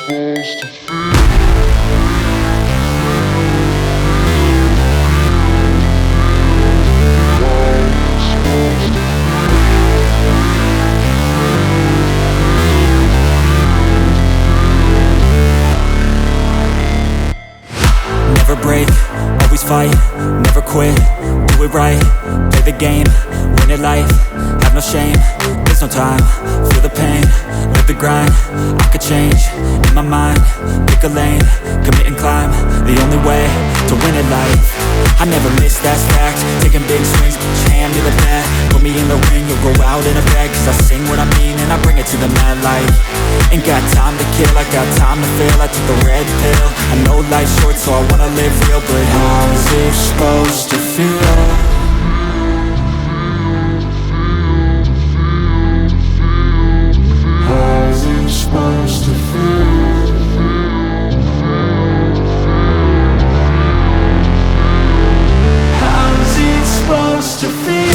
Never break, always fight, never quit, do it right, play the game, win it life, have no shame, there's no time, feel the pain, live the grind, I could change, in my mind, pick a lane, commit and climb, the only way to win it life. I never miss, that's fact, taking big swings, put your hand to the bat, put me in the ring, you'll go out in a bag, cause I sing what I mean and I bring it to the mad light. Ain't got time to kill, I got time to feel, I took the red pill, I know life's short so I wanna live real, but how's it supposed to feel? How's it supposed to feel? How's it supposed to feel?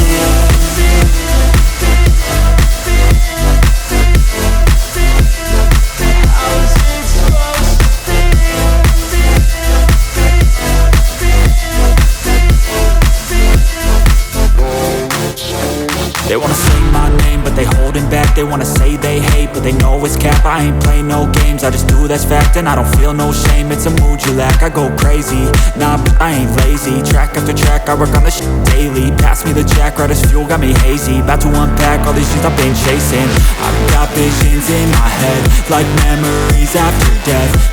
They wanna say my name, but they holding back. They wanna say they hate, but they know it's cap. I ain't play no games, I just do that's fact. And I don't feel no shame, it's a mood you lack. I go crazy, nah, but I ain't lazy. Track after track, I work on this shit daily. Pass me the jack, right as fuel, got me hazy. About to unpack all these things I've been chasing. I've got visions in my head, like memories after death.